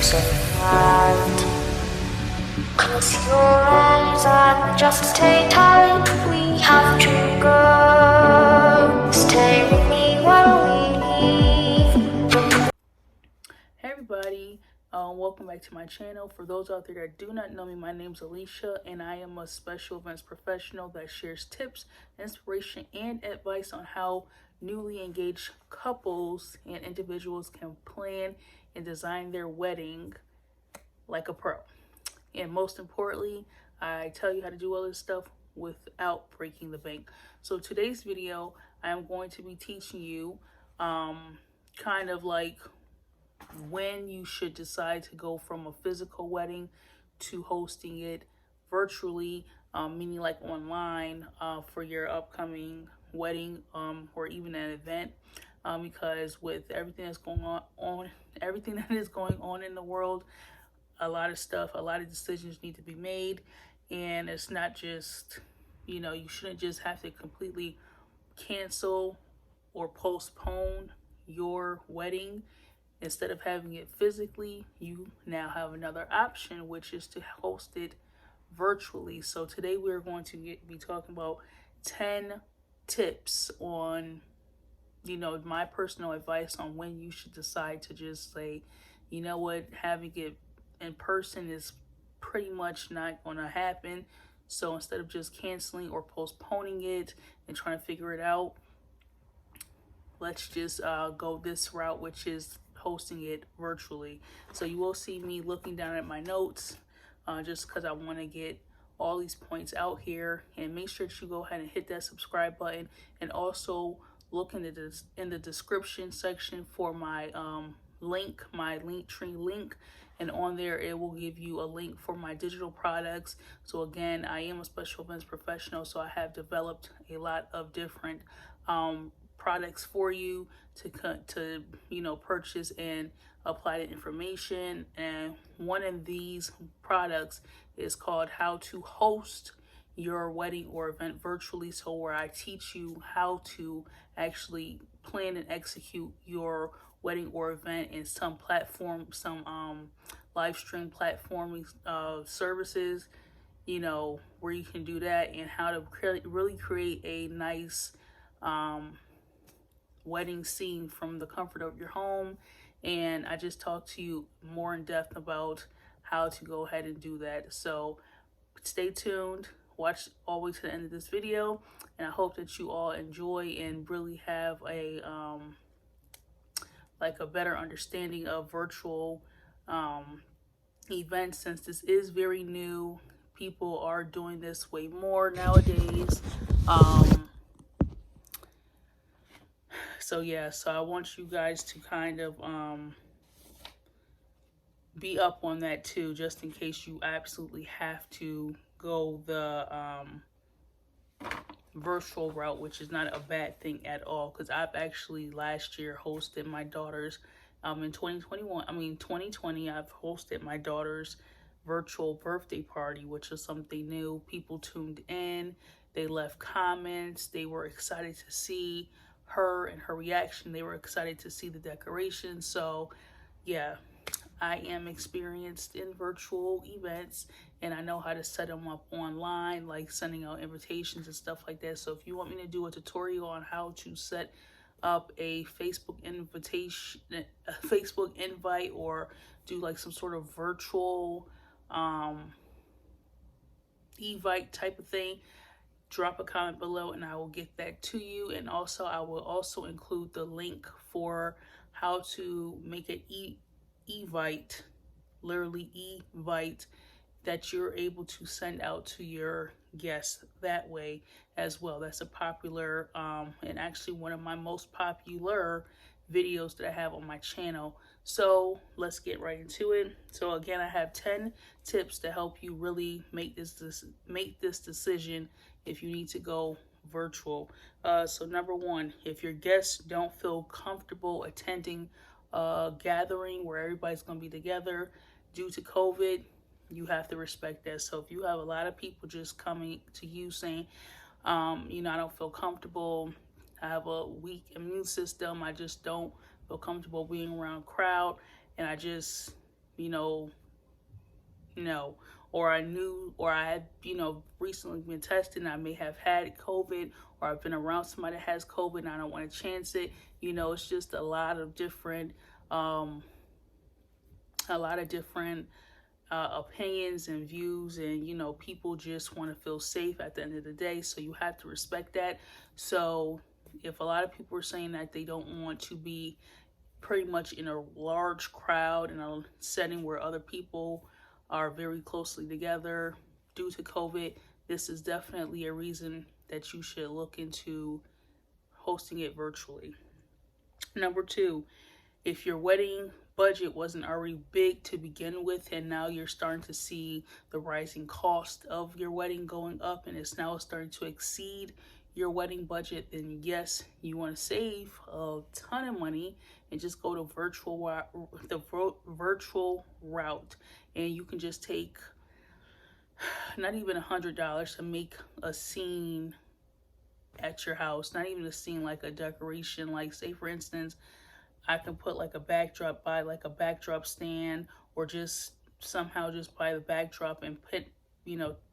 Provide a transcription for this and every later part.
so right. Close your eyes and just stay tight. We have to go. Stay with me while we leave. Hey everybody, welcome back to my channel. For those out there that do not know me, my name is Alicia and I am a special events professional that shares tips, inspiration, and advice on how newly engaged couples and individuals can plan and design their wedding like a pro. And most importantly, I tell you how to do all this stuff without breaking the bank. So today's video, I am going to be teaching you kind of like when you should decide to go from a physical wedding to hosting it virtually, meaning like online for your upcoming wedding or even an event. Because with everything that's going on, everything that is going on in the world, a lot of decisions need to be made, and it's not just, you shouldn't just have to completely cancel or postpone your wedding. Instead of having it physically, you now have another option, which is to host it virtually. So today we're going to be talking about 10 tips on, my personal advice on when you should decide to just say, you know what, having it in person is pretty much not going to happen. So instead of just canceling or postponing it and trying to figure it out, let's just go this route, which is hosting it virtually. So you will see me looking down at my notes just because I want to get all these points out here. And make sure that you go ahead and hit that subscribe button, and also look in the description section for my link, my Linktree link, and on there it will give you a link for my digital products. So again, I am a special events professional, so I have developed a lot of different products for you to purchase and apply the information. And one of these products is called How to Host Your Wedding or Event Virtually. So where I teach you how to actually plan and execute your wedding or event in some live stream platforming services, where you can do that, and how to really create a nice wedding scene from the comfort of your home. And I just talked to you more in depth about how to go ahead and do that. So stay tuned, watch all the way to the end of this video, and I hope that you all enjoy and really have a better understanding of virtual events, since this is very new. People are doing this way more nowadays. So I want you guys to kind of be up on that too, just in case you absolutely have to go the virtual route, which is not a bad thing at all. Because I've actually last year hosted my daughter's in 2020, I've hosted my daughter's virtual birthday party, which is something new. People tuned in, they left comments, they were excited to see her and her reaction, they were excited to see the decoration. So yeah, I am experienced in virtual events, and I know how to set them up online, like sending out invitations and stuff like that. So if you want me to do a tutorial on how to set up a Facebook invite, or do like some sort of virtual evite type of thing, drop a comment below and I will get that to you. And also I will also include the link for how to make an evite, literally evite, that you're able to send out to your guests that way as well. That's a popular and actually one of my most popular videos that I have on my channel. So let's get right into it. So again, I have 10 tips to help you really make this decision if you need to go virtual. So number one, if your guests don't feel comfortable attending a gathering where everybody's going to be together due to COVID, you have to respect that. So if you have a lot of people just coming to you saying, I don't feel comfortable, I have a weak immune system, I just don't feel comfortable being around a crowd, and I just or I had, recently been tested and I may have had COVID, or I've been around somebody that has COVID and I don't want to chance it. It's just a lot of different, opinions and views, and people just want to feel safe at the end of the day, so you have to respect that. So if a lot of people are saying that they don't want to be pretty much in a large crowd in a setting where other people are very closely together due to COVID, this is definitely a reason that you should look into hosting it virtually. Number 2, if your wedding budget wasn't already big to begin with, and now you're starting to see the rising cost of your wedding going up and it's now starting to exceed your wedding budget, then yes, you want to save a ton of money and just go to the virtual route, and you can just take not even $100 to make a scene at your house. Not even a scene, like a decoration. Like, say for instance, I can put like a backdrop, buy like a backdrop stand, or just somehow just buy the backdrop and put,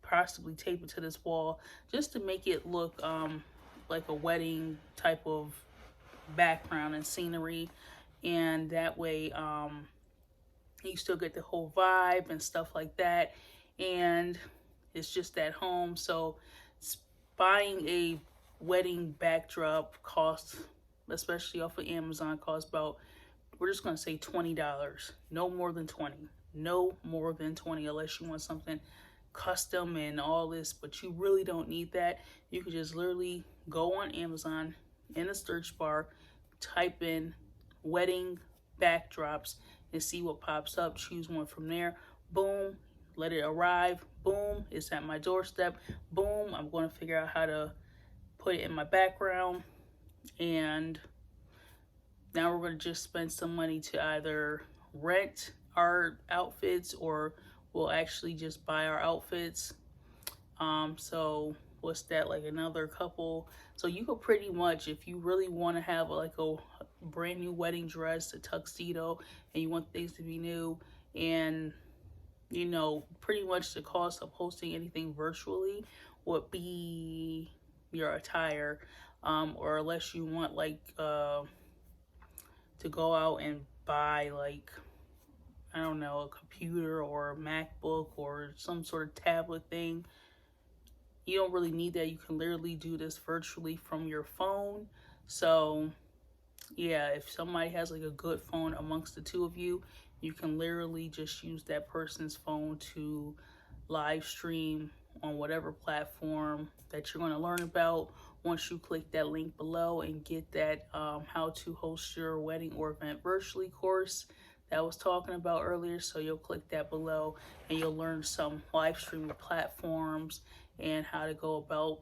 possibly tape it to this wall just to make it look like a wedding type of background and scenery. And that way you still get the whole vibe and stuff like that. And it's just at home. So buying a wedding backdrop costs, especially off of Amazon, costs about, we're just going to say $20. No more than 20. No more than 20, unless you want something custom and all this, but you really don't need that. You can just literally go on Amazon, in the search bar, type in wedding backdrops and see what pops up. Choose one from there. Boom, let it arrive. Boom, it's at my doorstep. Boom, I'm going to figure out how to put it in my background. And now we're going to just spend some money to either rent our outfits, or we'll actually just buy our outfits. So what's that, like another couple? So you could pretty much, if you really want to have like a brand new wedding dress, a tuxedo, and you want things to be new, and pretty much the cost of hosting anything virtually would be your attire, or unless you want like to go out and buy like, I don't know, a computer or a MacBook or some sort of tablet thing. You don't really need that. You can literally do this virtually from your phone. So yeah, if somebody has like a good phone amongst the two of you, you can literally just use that person's phone to live stream on whatever platform that you're going to learn about. Once you click that link below and get that how to host your wedding or event virtually course that I was talking about earlier. So you'll click that below and you'll learn some live streaming platforms and how to go about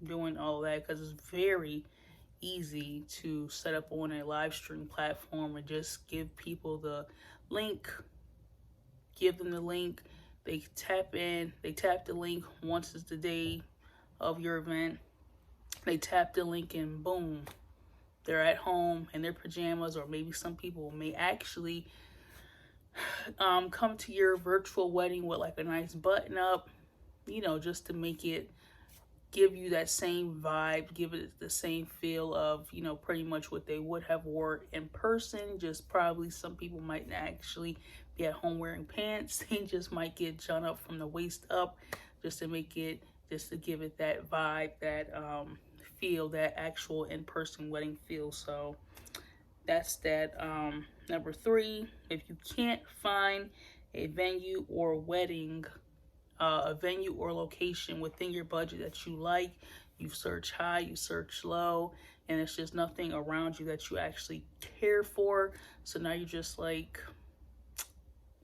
doing all that, because it's very easy to set up on a live stream platform and just give people the link. Give them the link. They tap the link once it's the day of your event. They tap the link and boom, they're at home in their pajamas, or maybe some people may actually come to your virtual wedding with like a nice button up, just to make it, give you that same vibe, give it the same feel of, pretty much what they would have wore in person. Just probably some people might not actually be at home wearing pants. They just might get done up from the waist up, just to give it that vibe, that feel, that actual in-person wedding feel. So that's that. Number 3, if you can't find a venue or location within your budget that you like, you search high, you search low, and it's just nothing around you that you actually care for. So now you're just like,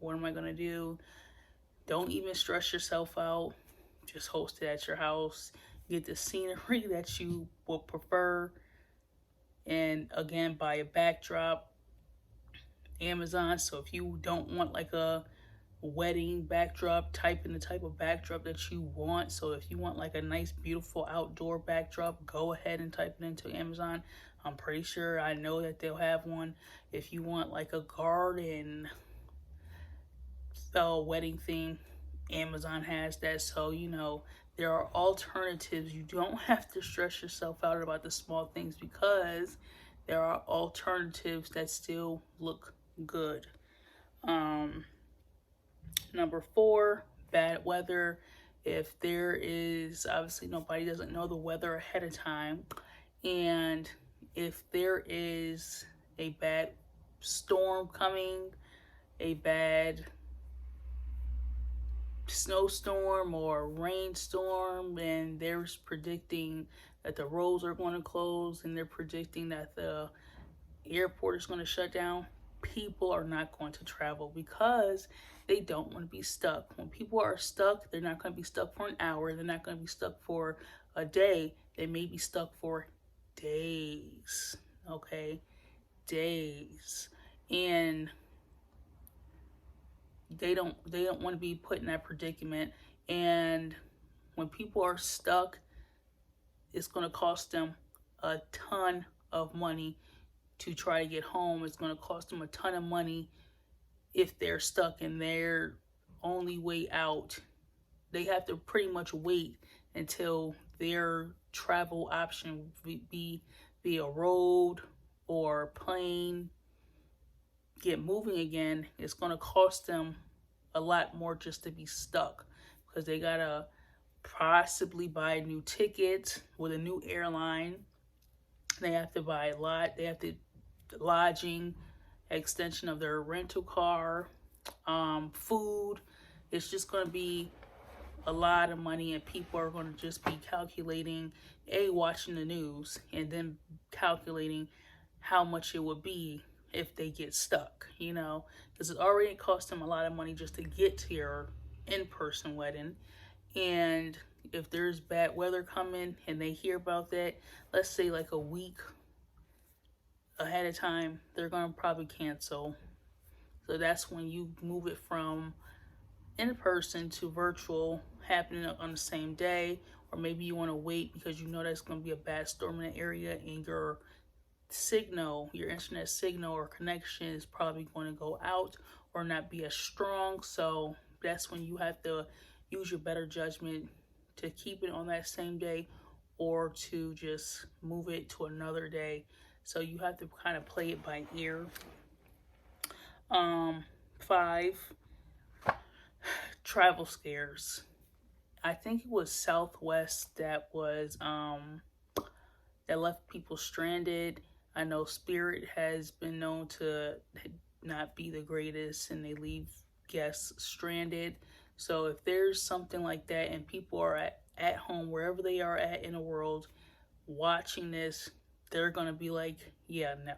what am I gonna do? Don't even stress yourself out. Just host it at your house. Get the scenery that you would prefer. And again, buy a backdrop. Amazon. So if you don't want like a wedding backdrop, type in the type of backdrop that you want. So if you want like a nice, beautiful outdoor backdrop, go ahead and type it into Amazon. I'm pretty sure, I know that they'll have one. If you want like a garden wedding thing. Amazon has that, so you know there are alternatives. You don't have to stress yourself out about the small things because there are alternatives that still look good. Number 4, bad weather. If there is, obviously nobody doesn't know the weather ahead of time, and if there is a bad storm coming, a bad snowstorm or rainstorm, and they're predicting that the roads are going to close and they're predicting that the airport is going to shut down, people are not going to travel because they don't want to be stuck. When people are stuck, they're not going to be stuck for an hour, they're not going to be stuck for a day, they may be stuck for days. Okay, days. And they don't want to be put in that predicament. And when people are stuck, it's going to cost them a ton of money to try to get home. It's going to cost them a ton of money if they're stuck in their only way out. They have to pretty much wait until their travel option be via road or plane get moving again. It's going to cost them a lot more just to be stuck because they gotta possibly buy a new ticket with a new airline. They have to buy a lot. They have to lodging, extension of their rental car, food. It's just going to be a lot of money, and people are going to just be calculating, watching the news, and then calculating how much it would be if they get stuck, you know, because it already cost them a lot of money just to get to your in-person wedding. And if there's bad weather coming and they hear about that, let's say like a week ahead of time, they're going to probably cancel. So that's when you move it from in-person to virtual, happening on the same day. Or maybe you want to wait because you know that's going to be a bad storm in the area and your signal, your internet signal or connection is probably going to go out or not be as strong. So that's when you have to use your better judgment to keep it on that same day or to just move it to another day. So you have to kind of play it by ear. 5, travel scares. I think it was Southwest that was that left people stranded. I know Spirit has been known to not be the greatest and they leave guests stranded. So if there's something like that and people are at home, wherever they are at in the world, watching this, they're going to be like, yeah, no,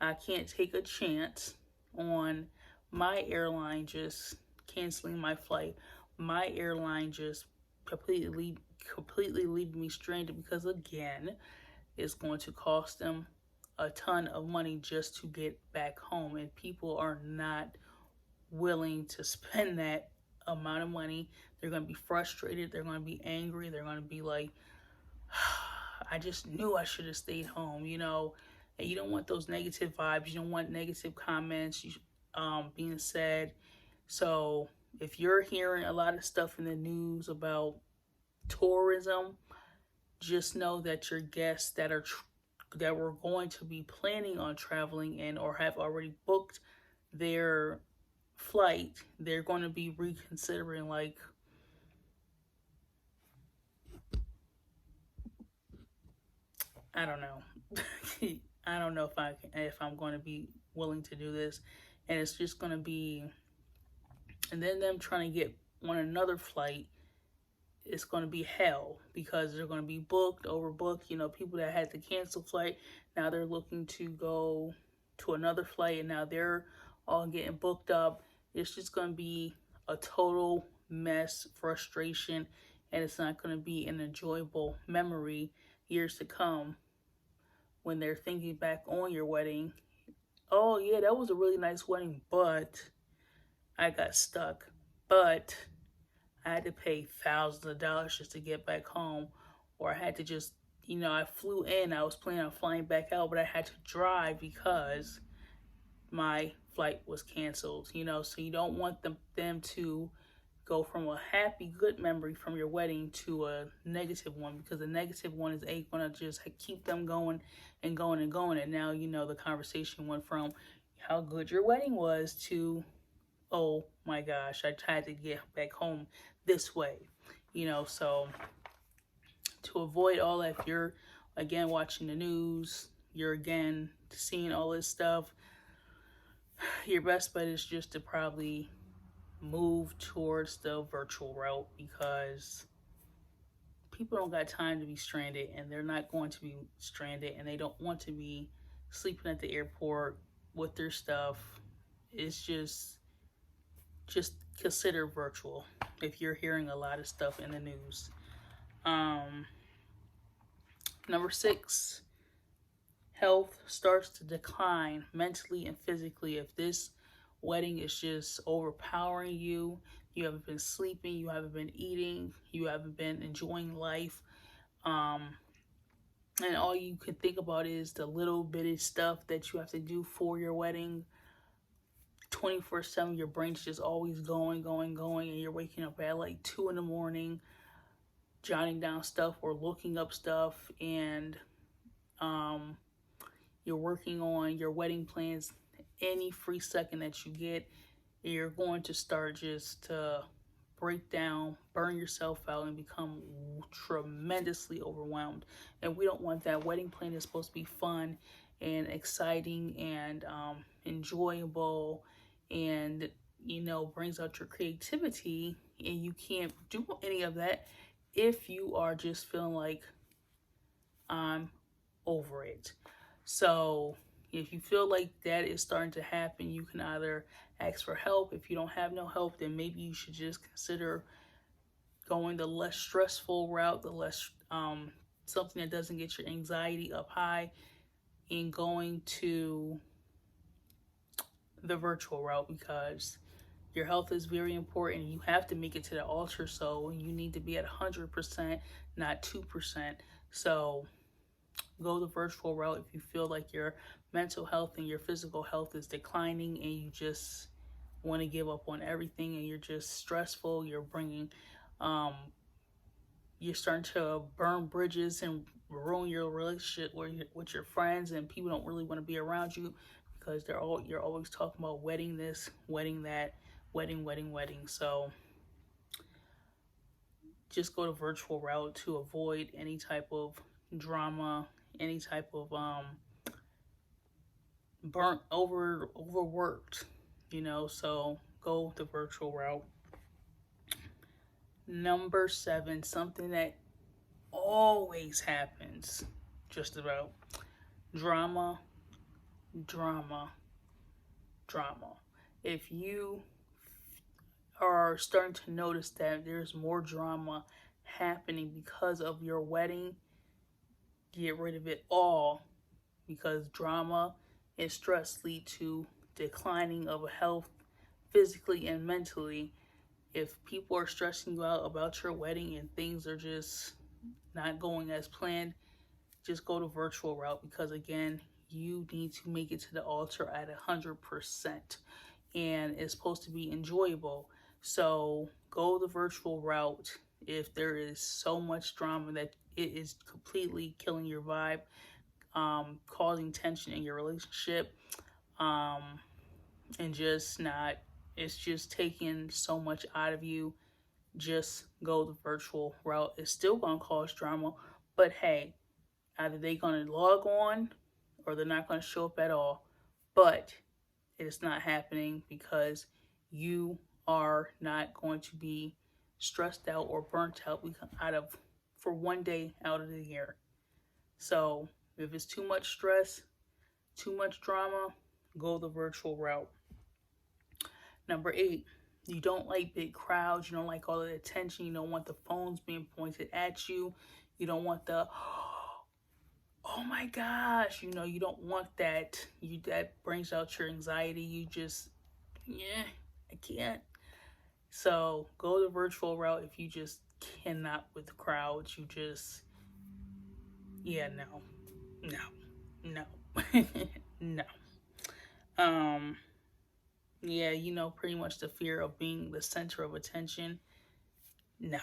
I can't take a chance on my airline just canceling my flight, my airline just completely leaving me stranded, because again, it's going to cost them a ton of money just to get back home, and people are not willing to spend that amount of money. They're going to be frustrated, they're going to be angry, they're going to be like, I just knew I should have stayed home, you know. And you don't want those negative vibes, you don't want negative comments being said. So if you're hearing a lot of stuff in the news about tourism, just know that your guests that were going to be planning on traveling and or have already booked their flight, they're going to be reconsidering, like, I don't know. I don't know if I'm going to be willing to do this, and it's just going to be, and then them trying to get on another flight, it's going to be hell because they're going to be overbooked. You know, people that had to cancel flight, now they're looking to go to another flight and now they're all getting booked up. It's just going to be a total mess, frustration, and it's not going to be an enjoyable memory years to come when they're thinking back on your wedding. Oh yeah, that was a really nice wedding, but I got stuck. But I had to pay thousands of dollars just to get back home. Or I had to just, I flew in. I was planning on flying back out, but I had to drive because my flight was canceled, so you don't want them to go from a happy, good memory from your wedding to a negative one, because the negative one is going to just keep them going and going and going. And now, the conversation went from how good your wedding was to, oh my gosh, I tried to get back home this way, so to avoid all that, if you're again watching the news, you're again seeing all this stuff, your best bet is just to probably move towards the virtual route, because people don't got time to be stranded, and they're not going to be stranded, and they don't want to be sleeping at the airport with their stuff. It's just consider virtual if you're hearing a lot of stuff in the news. Number 6, health starts to decline mentally and physically. If this wedding is just overpowering you, you haven't been sleeping, you haven't been eating, you haven't been enjoying life, and all you can think about is the little bitty stuff that you have to do for your wedding 24/7. Your brain's just always going, and you're waking up at like 2 in the morning jotting down stuff or looking up stuff, and you're working on your wedding plans. Any free second that you get, you're going to start just to break down, burn yourself out, and become tremendously overwhelmed. And we don't want that. Wedding plan is supposed to be fun and exciting and enjoyable, and brings out your creativity. And you can't do any of that if you are just feeling like I'm over it. So if you feel like that is starting to happen, you can either ask for help. If you don't have no help, then maybe you should just consider going the less stressful route, the less something that doesn't get your anxiety up high, and going to the virtual route, because your health is very important. You have to make it to the altar, so you need to be at 100%, not 2%. So go the virtual route if you feel like your mental health and your physical health is declining, and you just want to give up on everything, and you're just stressful. You're bringing, you're starting to burn bridges and ruin your relationship with your friends, and people don't really want to be around you because you're always talking about wedding this, wedding that, wedding. So just go the virtual route to avoid any type of drama, any type of overworked, so go the virtual route. Number 7, something that always happens, just about: drama. If you are starting to notice that there's more drama happening because of your wedding, get rid of it all, because drama and stress lead to declining of health physically and mentally. If people are stressing you out about your wedding and things are just not going as planned, just go the virtual route, because again, you need to make it to the altar at 100%, and it's supposed to be enjoyable. So go the virtual route if there is so much drama that it is completely killing your vibe, causing tension in your relationship, and it's just taking so much out of you. Just go the virtual route. It's still going to cause drama, but hey, either they're going to log on or they're not going to show up at all. But it is not happening because you are not going to be stressed out or burnt out for one day out of the year. So if it's too much stress, too much drama, go the virtual route. Number 8, you don't like big crowds. You don't like all the attention. You don't want the phones being pointed at you. You don't want the, oh my gosh, you don't want that. That brings out your anxiety. You just, I can't. So go the virtual route if you just cannot with crowds. You just, no. No. Yeah, pretty much the fear of being the center of attention. No,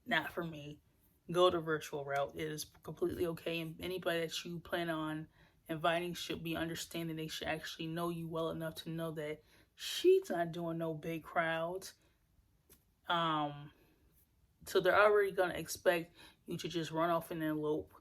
not for me. Go the virtual route. It is completely okay, and anybody that you plan on inviting should be understanding. They should actually know you well enough to know that she's not doing no big crowds. Um, so they're already gonna expect you to just run off and elope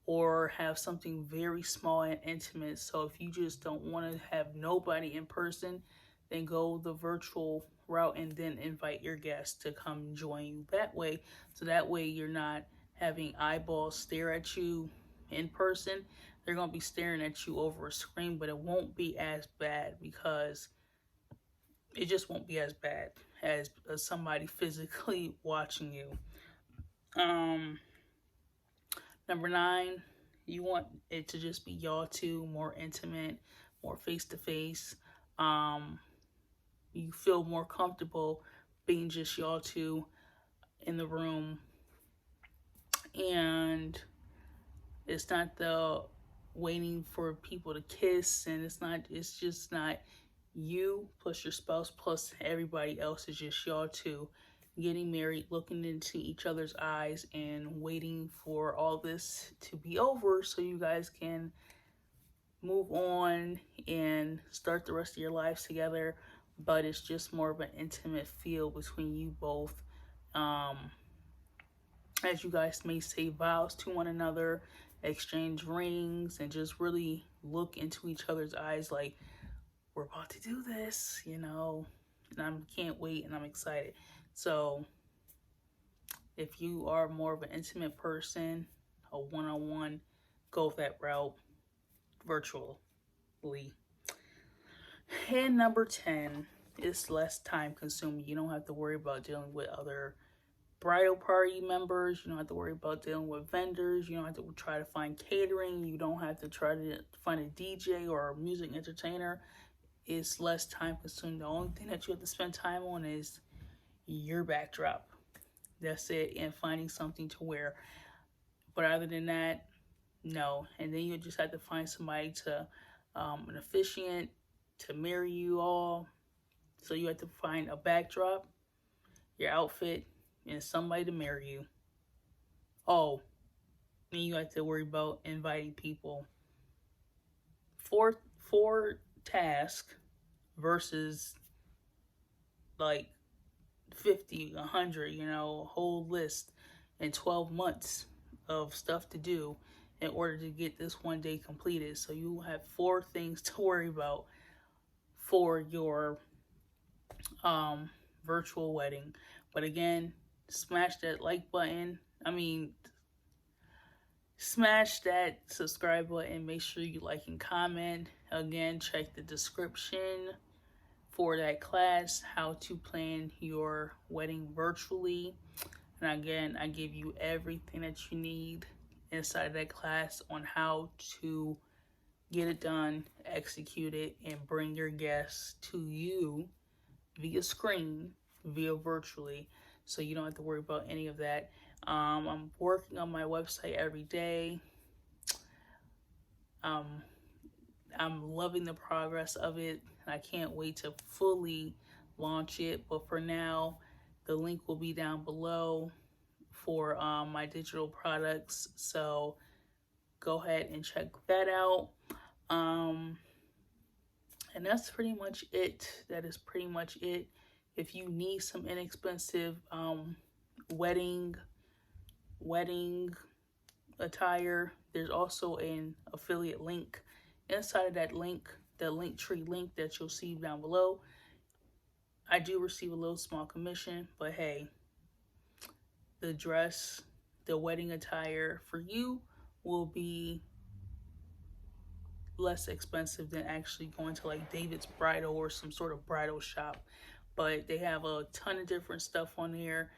or have something very small and intimate. So if you just don't want to have nobody in person, then go the virtual route and then invite your guests to come join you that way. So that way you're not having eyeballs stare at you in person. They're going to be staring at you over a screen, but it won't be as bad because it just won't be as bad as somebody physically watching you. Number 9, you want it to just be y'all two, more intimate, more face to face. You feel more comfortable being just y'all two in the room, and it's not the waiting for people to kiss, and it's just not you plus your spouse plus everybody else. Is just y'all two getting married, looking into each other's eyes and waiting for all this to be over so you guys can move on and start the rest of your lives together. But it's just more of an intimate feel between you both, as you guys may say vows to one another, exchange rings, and just really look into each other's eyes like, we're about to do this, and I can't wait and I'm excited. So if you are more of an intimate person, a one-on-one, go that route virtually. And number 10 is less time consuming. You don't have to worry about dealing with other bridal party members. You don't have to worry about dealing with vendors. You don't have to try to find catering. You don't have to try to find a DJ or a music entertainer. It's less time consuming. The only thing that you have to spend time on is your backdrop. That's it, and finding something to wear. But other than that, no. And then you just have to find somebody to, an officiant to marry you all. So you have to find a backdrop, your outfit, and somebody to marry you. Oh, and you have to worry about inviting people. Four tasks versus like 50, 100, a whole list and 12 months of stuff to do in order to get this one day completed. So you have 4 things to worry about for your virtual wedding. But again, smash that like button. Smash that subscribe button. Make sure you like and comment. Again, check the description for that class, how to plan your wedding virtually. And again, I give you everything that you need inside that class on how to get it done, execute it, and bring your guests to you via screen, via virtually, so you don't have to worry about any of that. I'm working on my website every day. I'm loving the progress of it. I can't wait to fully launch it, but for now, the link will be down below for my digital products, so go ahead and check that out. And that's pretty much it. That is pretty much it. If you need some inexpensive wedding attire, there's also an affiliate link inside of that link, the Linktree link that you'll see down below. I do receive a little small commission, but hey, the dress, the wedding attire for you will be less expensive than actually going to like David's Bridal or some sort of bridal shop. But they have a ton of different stuff on there.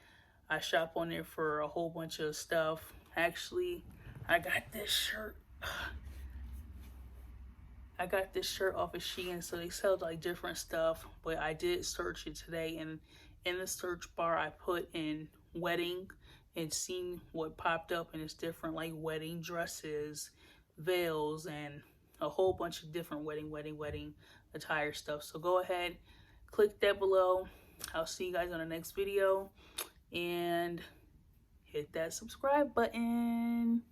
I shop on there for a whole bunch of stuff. Actually, I got this shirt. I got this shirt off of Shein, so they sell like different stuff. But I did search it today, and in the search bar, I put in wedding and seen what popped up, and it's different like wedding dresses, veils, and a whole bunch of different wedding attire stuff. So go ahead, click that below. I'll see you guys on the next video, and hit that subscribe button.